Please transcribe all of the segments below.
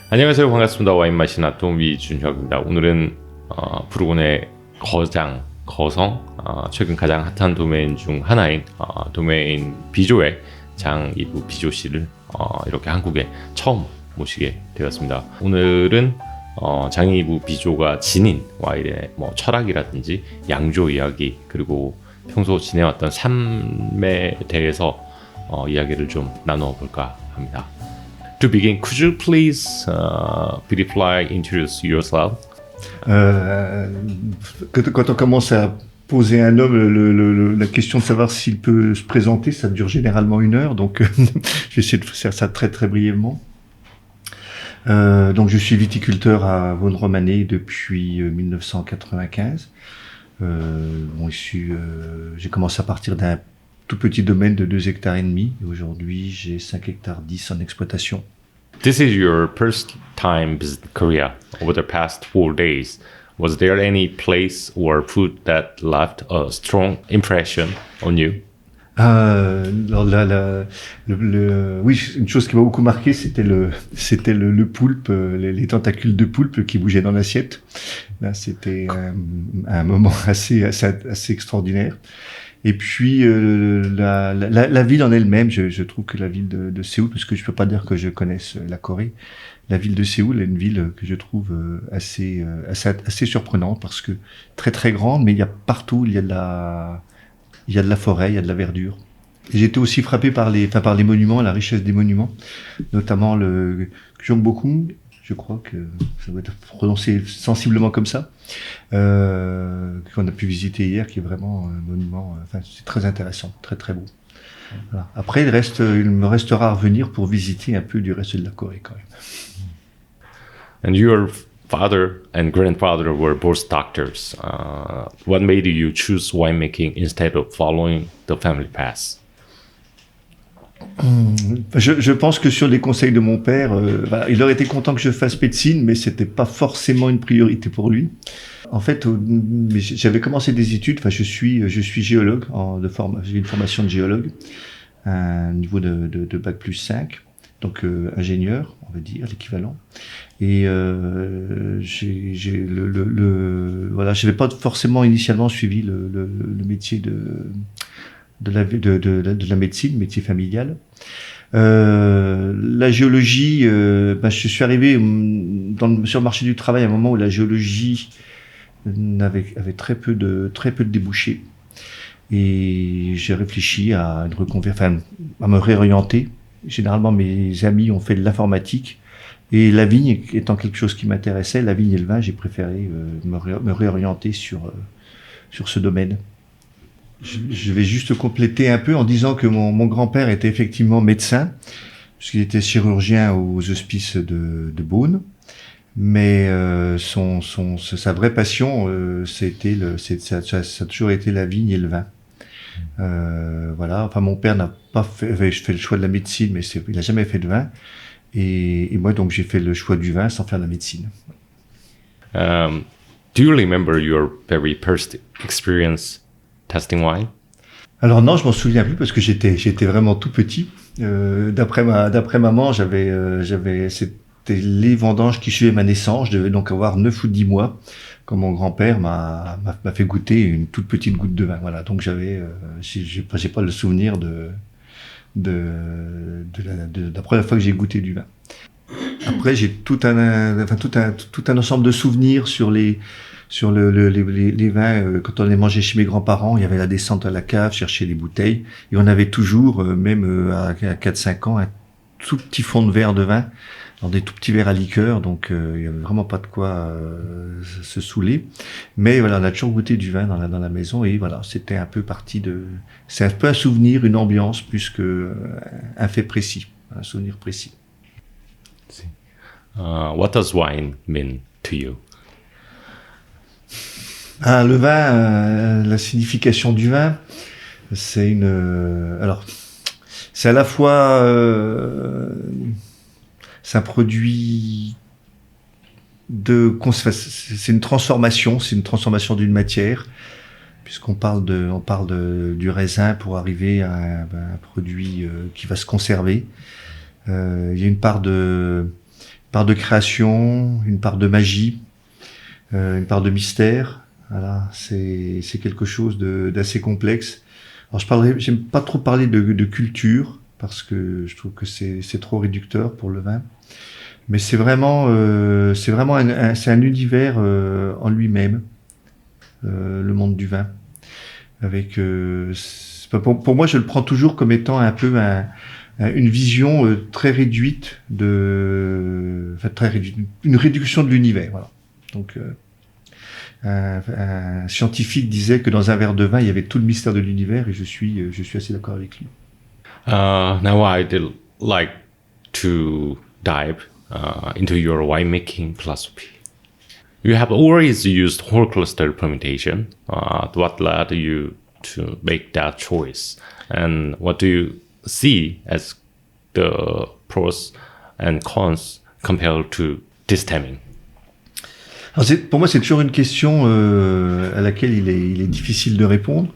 안녕하세요. 반갑습니다. 와인 맛이 나통 위준혁입니다. 오늘은 브루곤의 거성, 최근 가장 핫한 도메인 중 하나인 도메인 비조의 장이부 비조 씨를 이렇게 한국에 처음 모시게 되었습니다. 오늘은 장이부 비조가 지닌 와인의 철학이라든지 양조 이야기, 그리고 평소 지내왔던 삶에 대해서 이야기를 좀 나눠볼까 합니다. To begin, could you please briefly introduce yourself? Quand on commence à poser à un homme la question de savoir s'il peut se présenter, ça dure généralement 1 heure, donc je vais essayer de faire ça très très brièvement. Donc je suis viticulteur à Vosne-Romanée depuis 1995. J'ai commencé à partir d'un tout petit domaine de 2,5 hectares. Et aujourd'hui, j'ai 5,10 hectares en exploitation. This is your first time visiting Korea over the past 4 days. Was there any place or food that left a strong impression on you? Oui, une chose qui m'a beaucoup marqué, c'était le poulpe, les tentacules de poulpe qui bougeaient dans l'assiette. Là, c'était un moment assez extraordinaire. Et puis la ville en elle-même, je trouve que la ville de Séoul, parce que je peux pas dire que je connaisse la Corée, la ville de Séoul est une ville que je trouve assez surprenante, parce que très très grande, mais il y a partout, il y a de la forêt, il y a de la verdure. Et j'ai été aussi frappé par les monuments, la richesse des monuments, notamment le Gyeongbokgung. Je crois que ça doit être prononcé sensiblement comme ça, qu'on a pu visiter hier, qui est vraiment un monument, c'est très intéressant, très très beau. Voilà. Après, il me restera à revenir pour visiter un peu du reste de la Corée quand même. And your father and grandfather were both doctors. What made you choose winemaking instead of following the family path? Je pense que sur les conseils de mon père, il aurait été content que je fasse médecine, mais c'était pas forcément une priorité pour lui. En fait, j'avais commencé des études. Je suis géologue j'ai une formation de géologue, à un niveau de bac plus 5, donc ingénieur, on va dire l'équivalent. Et j'avais pas forcément initialement suivi le métier de la médecine, métier familial. La géologie, je suis arrivé sur le marché du travail à un moment où la géologie avait très peu de débouchés. Et j'ai réfléchi à me réorienter. Généralement, mes amis ont fait de l'informatique. Et la vigne étant quelque chose qui m'intéressait, la vigne et le vin, j'ai préféré me réorienter sur ce domaine. Je vais juste compléter un peu en disant que mon grand-père était effectivement médecin, puisqu'il était chirurgien aux hospices de Beaune. Mais sa vraie passion, ça a toujours été la vigne et le vin. Voilà. Enfin, mon père n'a pas fait le choix de la médecine, mais il n'a jamais fait de vin. Et moi, donc, j'ai fait le choix du vin sans faire de la médecine. Do you remember your very first experience tasting wine? Alors non, je m'en souviens plus parce que j'étais vraiment tout petit. D'après maman, c'était les vendanges qui suivaient ma naissance. Je devais donc avoir 9 ou 10 mois quand mon grand-père m'a fait goûter une toute petite goutte de vin. Voilà, donc j'ai pas le souvenir de la première fois que j'ai goûté du vin. Après, j'ai tout un ensemble de souvenirs sur les vins. Quand on les mangeait chez mes grands-parents, il y avait la descente à la cave, chercher les bouteilles, et on avait toujours, même à 4-5 ans, un tout petit fond de verre de vin, dans des tout petits verres à liqueur, donc il y avait vraiment pas de quoi se saouler. Mais voilà, on a toujours goûté du vin dans la maison, et voilà, c'est un peu un souvenir, une ambiance, plus qu'un fait précis, un souvenir précis. What does wine mean to you? Le vin, la signification du vin, c'est c'est à la fois, c'est un produit c'est une transformation d'une matière, puisqu'on parle du raisin pour arriver à un produit qui va se conserver. Il y a une part de part de création, une part de magie, une part de mystère. Voilà, c'est quelque chose d'assez complexe. Alors j'aime pas trop parler de culture parce que je trouve que c'est trop réducteur pour le vin. Mais c'est vraiment c'est un univers en lui-même, le monde du vin. Avec pour moi, je le prends toujours comme étant un peu une vision très réduite très réduite, une réduction de l'univers. Voilà. Donc un scientifique disait que dans un verre de vin, il y avait tout le mystère de l'univers, et je suis assez d'accord avec lui. Now I'd like to dive into your winemaking philosophy. You have always used whole cluster fermentation. What led you to make that choice? And what do you see as the pros and cons compared to distemming? Alors pour moi, c'est toujours une question à laquelle il est difficile de répondre,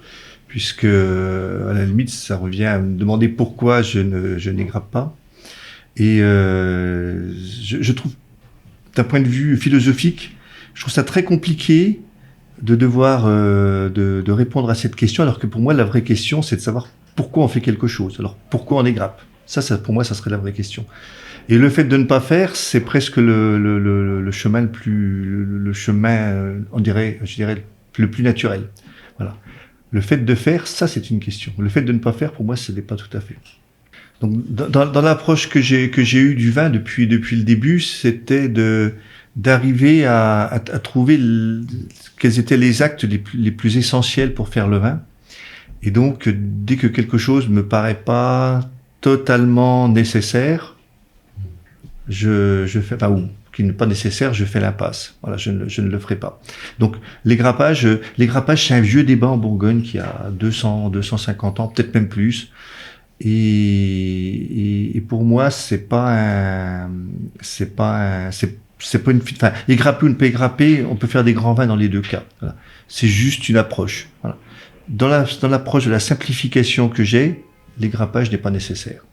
puisque à la limite, ça revient à me demander pourquoi je n'égrappe pas. Et je trouve, d'un point de vue philosophique, je trouve ça très compliqué de devoir de répondre à cette question, alors que pour moi, la vraie question, c'est de savoir pourquoi on fait quelque chose. Alors, pourquoi on égrappe? Ça, pour moi, ça serait la vraie question. Et le fait de ne pas faire, c'est presque le chemin je dirais, le plus naturel. Voilà. Le fait de faire, ça, c'est une question. Le fait de ne pas faire, pour moi, ce n'est pas tout à fait. Donc, dans l'approche que j'ai eue du vin depuis le début, c'était d'arriver à trouver quels étaient les actes les plus essentiels pour faire le vin. Et donc, dès que quelque chose me paraît pas totalement nécessaire, je fais, ou qui n'est pas nécessaire, je fais l'impasse. Voilà, je ne le ferai pas. Donc, les grappages, c'est un vieux débat en Bourgogne qui a 250 ans, peut-être même plus. Et pour moi, c'est pas une, enfin, égrapper ou ne pas égrapper, on peut faire des grands vins dans les deux cas. Voilà. C'est juste une approche. Voilà. Dans l'approche de la simplification que j'ai, l'égrappage n'est pas nécessaire.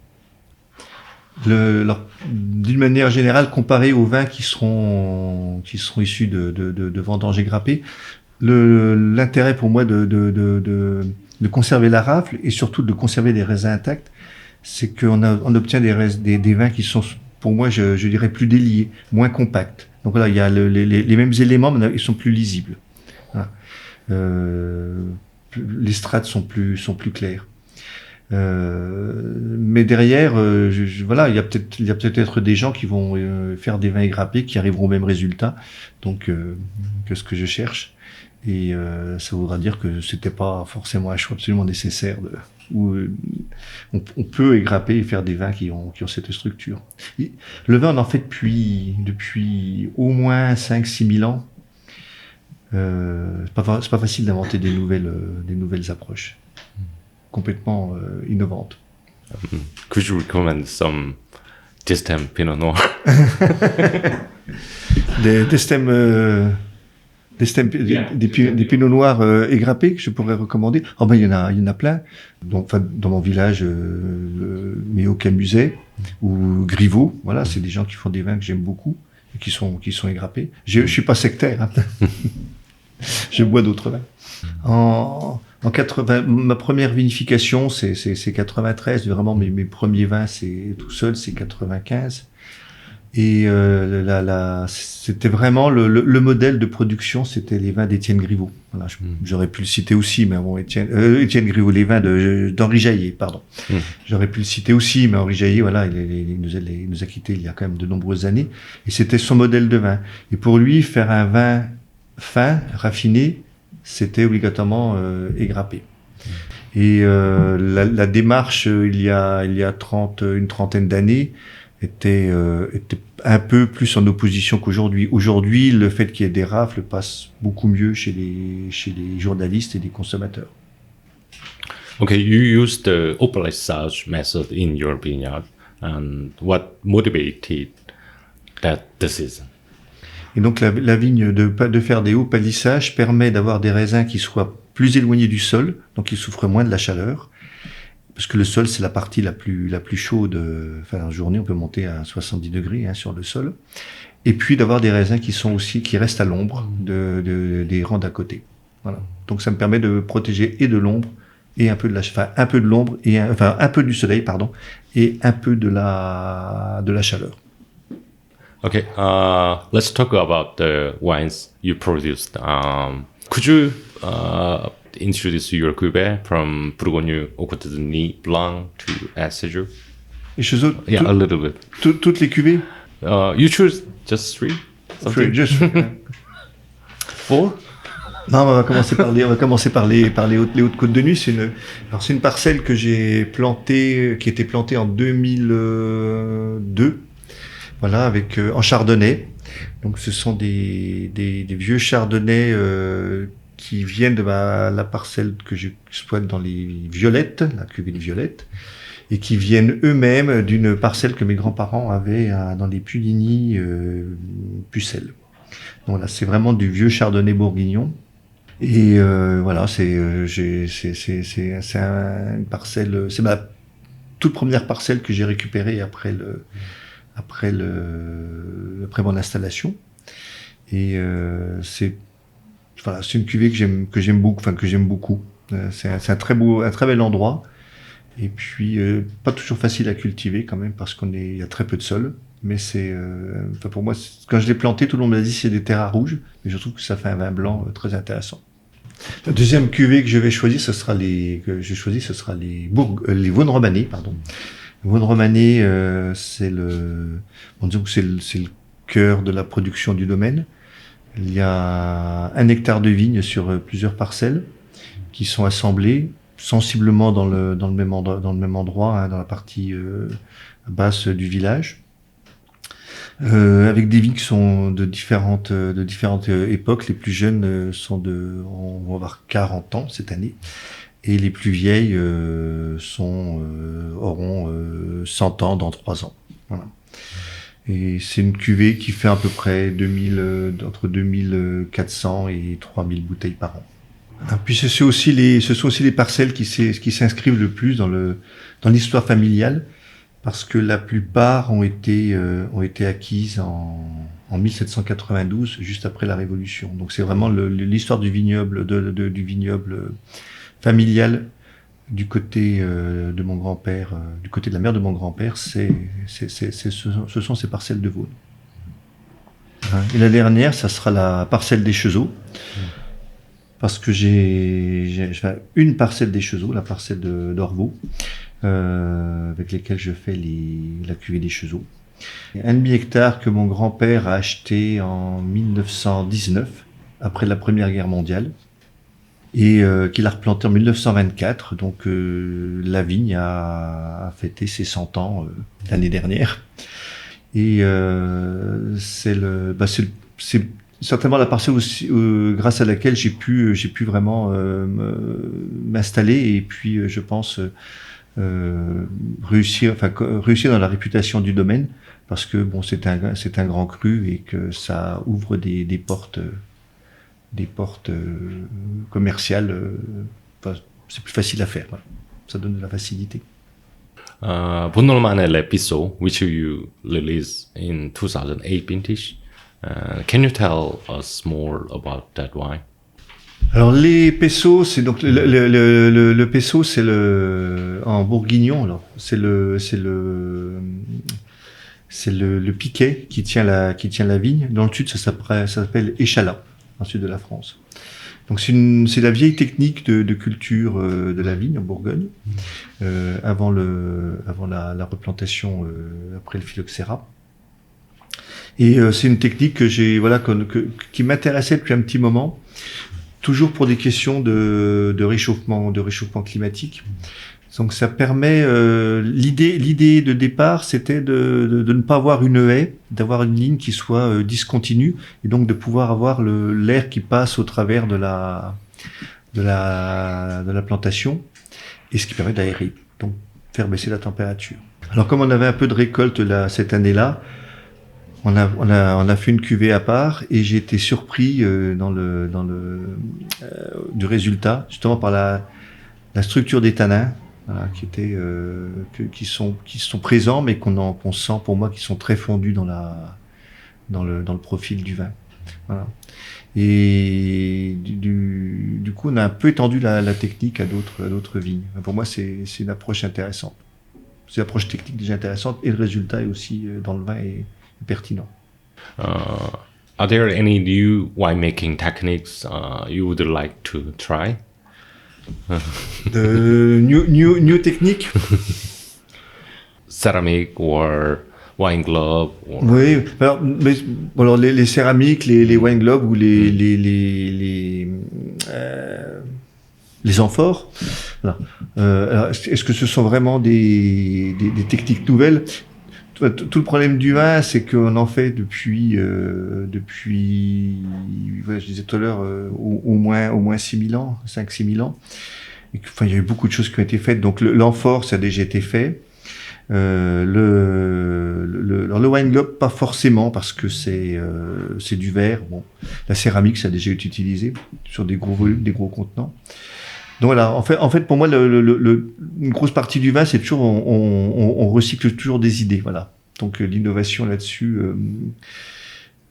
D'une manière générale, comparé aux vins qui seront issus de vendanges égrappées, l'intérêt pour moi de conserver la rafle et surtout de conserver les raisins intacts, c'est qu'on obtient des vins qui sont, pour moi, je dirais plus déliés, moins compacts. Donc voilà, il y a les mêmes éléments, mais ils sont plus lisibles. Voilà. Les strates sont plus claires. Mais derrière, voilà, il y a peut-être des gens qui vont faire des vins égrappés qui arriveront au même résultat, donc que ce que je cherche. Et ça voudra dire que c'était pas forcément un choix absolument nécessaire on peut égrapper et faire des vins qui ont cette structure. Le vin, on en fait depuis au moins 5-6 000 ans. C'est pas facile d'inventer des nouvelles approches complètement innovantes. Could you recommend some Distem Pinot Noir? Des pinots noirs égrappés que je pourrais recommander. Oh ben il y en a plein. Donc, dans mon village, Méo Camuset ou Griveau, voilà, c'est des gens qui font des vins que j'aime beaucoup et qui sont égrappés. Je suis pas sectaire, hein. Je bois d'autres vins. En 80, ma première vinification, c'est 93. Vraiment, mes premiers vins, c'est tout seul, c'est 95. Et c'était vraiment le modèle de production, c'était les vins d'Étienne Griveau. Voilà, j'aurais pu le citer aussi, mais bon, Étienne Griveau, les vins d'Henri Jaillet, pardon. J'aurais pu le citer aussi, mais Henri Jaillet, voilà, il nous a quittés il y a quand même de nombreuses années. Et c'était son modèle de vin. Et pour lui, faire un vin fin, raffiné, c'était obligatoirement égrappé. Et la démarche, il y a une trentaine d'années, était un peu plus en opposition qu'aujourd'hui. Aujourd'hui, le fait qu'il y ait des rafles passe beaucoup mieux chez les journalistes et les consommateurs. Okay, you used the opalissage method in your vineyard, and what motivated that decision? Et donc la vigne de faire des hauts palissages permet d'avoir des raisins qui soient plus éloignés du sol, donc ils souffrent moins de la chaleur, parce que le sol, c'est la partie la plus chaude. Enfin, en journée, on peut monter à 70 degrés sur le sol. Et puis d'avoir des raisins qui restent à l'ombre des rangs d'à côté. Voilà. Donc ça me permet de protéger et de l'ombre et un peu de l'ombre et un peu du soleil, pardon, et un peu de la chaleur. Okay, let's talk about the wines you produced. Could you introduce your cuvée from Bourgogne au Côte de Nuit Blanc to Séjour? Et chez eux, Yeah, a little bit. toutes les cuvées. You choose just three? Something? Four? Non, on va commencer par les hautes côtes de Nuit. C'est une parcelle que j'ai plantée, qui était plantée en 2002. Voilà, en chardonnay. Donc, ce sont des vieux chardonnays qui viennent de la parcelle que j'exploite dans les Violettes, la cuvée de Violettes, et qui viennent eux-mêmes d'une parcelle que mes grands-parents avaient dans les Puligny, Pucelles. Donc là, c'est vraiment du vieux chardonnay bourguignon. Et voilà, c'est une parcelle, c'est ma toute première parcelle que j'ai récupérée après mon installation. Et c'est une cuvée que j'aime beaucoup. C'est un très bel endroit. Et puis pas toujours facile à cultiver quand même parce il y a très peu de sol. Mais pour moi, quand je l'ai planté, tout le monde m'a dit c'est des terras rouges, mais je trouve que ça fait un vin blanc très intéressant. La deuxième cuvée que je vais choisir, ce sera les Vosnes romanée, pardon. Vosnes romanée, disons que c'est le cœur de la production du domaine. Il y a 1 hectare de vignes sur plusieurs parcelles qui sont assemblées sensiblement dans le même endroit, dans la partie basse du village. Avec des vignes qui sont de différentes époques. Les plus jeunes on va avoir 40 ans cette année, et les plus vieilles auront 100 ans dans 3 ans. Voilà. Et c'est une cuvée qui fait à peu près entre 2400 et 3000 bouteilles par an. Et puis ce sont aussi les parcelles qui s'inscrivent le plus dans l'histoire familiale, parce que la plupart ont été acquises en 1792, juste après la Révolution. Donc c'est vraiment l'histoire du vignoble, du vignoble familial du côté de mon grand-père, du côté de la mère de mon grand-père. Ce sont ces parcelles de Vosnes. Et la dernière, ça sera la parcelle des Chezeaux, parce que j'ai une parcelle des Chezeaux, la parcelle d'Orvaux, avec lesquels je fais la cuvée des Chezeaux. 1,5 hectare que mon grand-père a acheté en 1919, après la Première Guerre mondiale, et qu'il a replanté en 1924. Donc la vigne a fêté ses 100 ans l'année dernière. Et c'est certainement la parcelle aussi, grâce à laquelle j'ai pu vraiment m'installer, et puis je pense réussir dans la réputation du domaine, parce que c'est un grand cru et que ça ouvre des portes commerciales. C'est plus facile à faire. Voilà. Ça donne de la facilité. Vosnes romanée l'episode which you released in 2008 vintage. Can you tell us more about that wine? Alors les pesos, c'est donc le peso, c'est en bourguignon. Alors c'est le piquet qui tient la vigne. Dans le sud, ça s'appelle échalas, dans le sud de la France. Donc c'est la vieille technique de culture de la vigne en Bourgogne, avant la replantation après le phylloxéra. Et c'est une technique qui m'intéressait depuis un petit moment, toujours pour des questions de réchauffement climatique. Donc ça permet, l'idée de départ, c'était de ne pas avoir une haie, d'avoir une ligne qui soit discontinue, et donc de pouvoir avoir l'air qui passe au travers de la plantation, et ce qui permet d'aérer, donc faire baisser la température. Alors comme on avait un peu de récolte cette année-là, on a fait une cuvée à part, et j'ai été surpris du résultat, justement par la structure des tanins, voilà, qui sont présents, mais qu'on sent pour moi qui sont très fondus dans le profil du vin. Voilà. Et du coup, on a un peu étendu la technique à d'autres vignes. Pour moi, c'est une approche intéressante. C'est une approche technique déjà intéressante et le résultat est aussi dans le vin est pertinent. Are there any new winemaking techniques you would like to try? New technique. Ceramic or wine globe? Or... Oui, alors les céramiques, les wine globes ou les amphores. Voilà. Alors, est-ce que ce sont vraiment des techniques nouvelles? Tout le problème du vin, c'est qu'on en fait depuis, voilà, je disais tout à l'heure, au moins 6 000 ans, 5-6 000 ans. Et enfin, il y a eu beaucoup de choses qui ont été faites. Donc l'amphore, ça a déjà été fait. Le wine globe, pas forcément, parce que c'est du verre. Bon, la céramique, ça a déjà été utilisé sur des gros volumes, des gros contenants. Donc voilà, en fait, pour moi, une grosse partie du vin, c'est toujours, on recycle toujours des idées, voilà. Donc l'innovation là-dessus,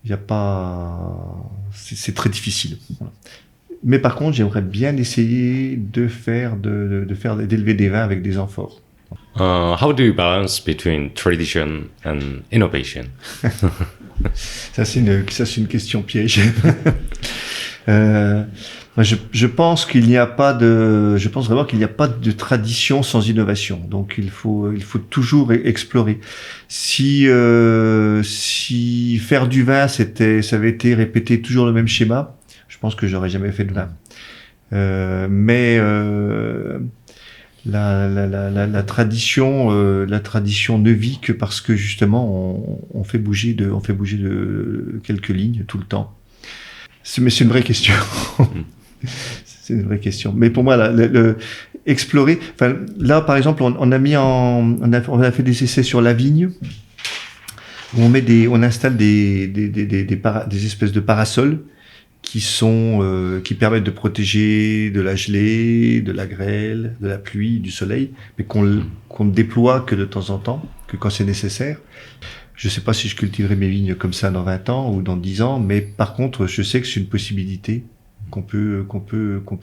il y a pas, c'est très difficile. Voilà. Mais par contre, j'aimerais bien essayer d'élever des vins avec des amphores. How do you balance between tradition and innovation? Ça c'est une question piège. Je pense vraiment qu'il n'y a pas de tradition sans innovation. Donc il faut toujours explorer. Si faire du vin ça avait été répéter toujours le même schéma, je pense que j'aurais jamais fait de vin. Mais la tradition ne vit que parce que justement on fait bouger de quelques lignes tout le temps. Mais c'est une vraie question. C'est une vraie question. Mais pour moi, explorer. Enfin, là, par exemple, on a fait des essais sur la vigne où on installe des espèces de parasols qui permettent de protéger de la gelée, de la grêle, de la pluie, du soleil, mais qu'on ne déploie que de temps en temps, que quand c'est nécessaire. Je sais pas si je cultiverai mes vignes comme ça dans 20 ans ou dans 10 ans, mais par contre, je sais que c'est une possibilité qu'on peut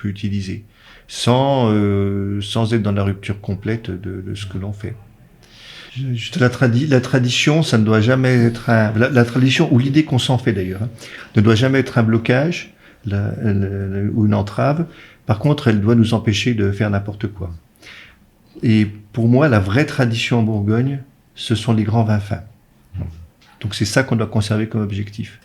utiliser sans être dans la rupture complète de ce que l'on fait. Juste la tradition, ça ne doit jamais être la tradition ou l'idée qu'on s'en fait d'ailleurs, hein, ne doit jamais être un blocage ou une entrave. Par contre, elle doit nous empêcher de faire n'importe quoi. Et pour moi, la vraie tradition en Bourgogne, ce sont les grands vins fins. Donc c'est ça qu'on doit conserver comme objectif.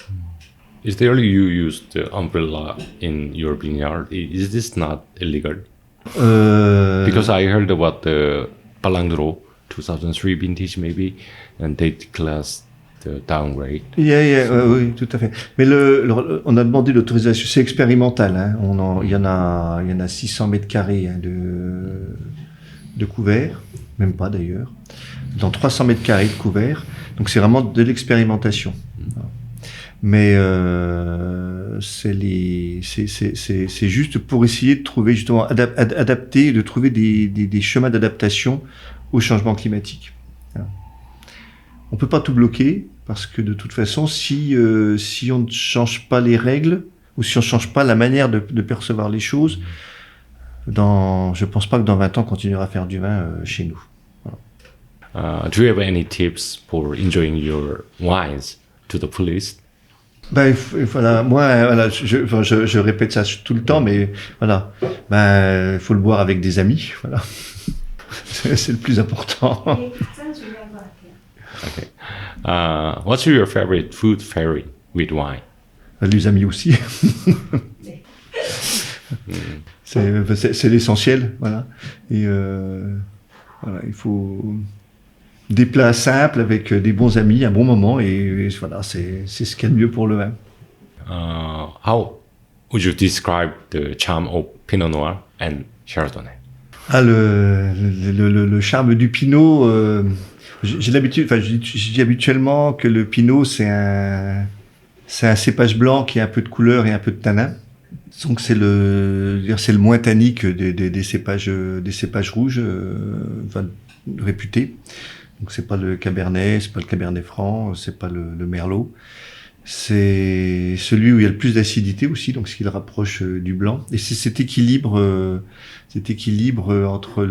Is there you use the umbrella in your vineyard? Is this not illegal? Because I heard about the Palangro 2003 vintage maybe, and they declared the downgrade. Oui, tout à fait. Mais on a demandé l'autorisation, c'est expérimental. Hein. Il y en a 600 mètres carrés hein, de couverts, même pas d'ailleurs, dans 300 mètres carrés de couverts. Donc c'est vraiment de l'expérimentation. Mais c'est juste pour essayer de trouver justement adapter, de trouver des chemins d'adaptation au changement climatique. On peut pas tout bloquer parce que de toute façon, si on ne change pas les règles ou si on change pas la manière de percevoir les choses, je pense pas que dans 20 ans on continuera à faire du vin chez nous. Voilà. Do you have any tips for enjoying your wines to the fullest? Voilà, moi, voilà, je répète ça tout le temps, mais voilà, faut le boire avec des amis, voilà. C'est le plus important. Okay. What's your favorite food pairing with wine? Les amis aussi. C'est l'essentiel, voilà. Et voilà, il faut des plats simples avec des bons amis, un bon moment, et voilà, c'est ce qu'il y a de mieux pour le vin. How would you describe the charm of Pinot Noir and Chardonnay? Le charme du Pinot, j'ai l'habitude, enfin, je dis habituellement que le Pinot, c'est un cépage blanc qui a un peu de couleur et un peu de tanin. Donc c'est le moins tannique des cépages rouges, enfin, réputés. Donc c'est pas le Cabernet, c'est pas le Cabernet Franc, c'est pas le Merlot. C'est celui où il y a le plus d'acidité aussi, donc ce qui le rapproche du blanc. Et c'est cet équilibre entre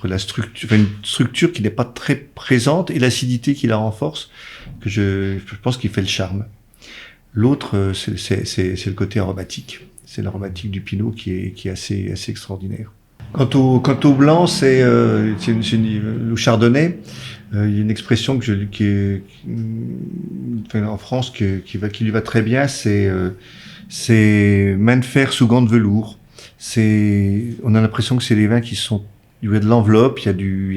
la structure, enfin une structure qui n'est pas très présente et l'acidité qui la renforce, que je pense qu'il fait le charme. L'autre, c'est le côté aromatique. C'est l'aromatique du Pinot qui est assez extraordinaire. Quant au blanc, c'est le Chardonnay. Il y a une expression enfin, en France qui lui va très bien. C'est main de fer sous gants de velours. On a l'impression que c'est des vins il y a de l'enveloppe, il y a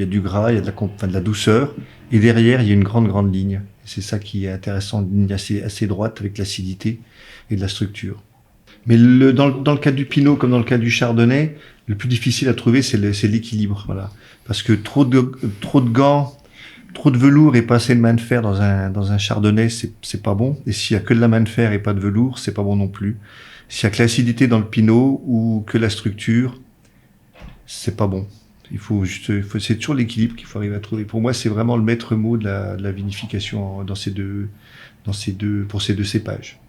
du gras, il y a de la douceur, et derrière il y a une grande ligne. C'est ça qui est intéressant, une ligne assez droite avec l'acidité et de la structure. Mais dans le cas du Pinot comme dans le cas du Chardonnay, le plus difficile à trouver c'est l'équilibre, voilà. Parce que trop de gants, trop de velours et pas assez de main de fer dans un Chardonnay, c'est pas bon. Et s'il y a que de la main de fer et pas de velours, c'est pas bon non plus. S'il y a que l'acidité dans le Pinot ou que la structure, c'est pas bon. C'est toujours l'équilibre qu'il faut arriver à trouver. Pour moi, c'est vraiment le maître mot de la vinification pour ces deux cépages.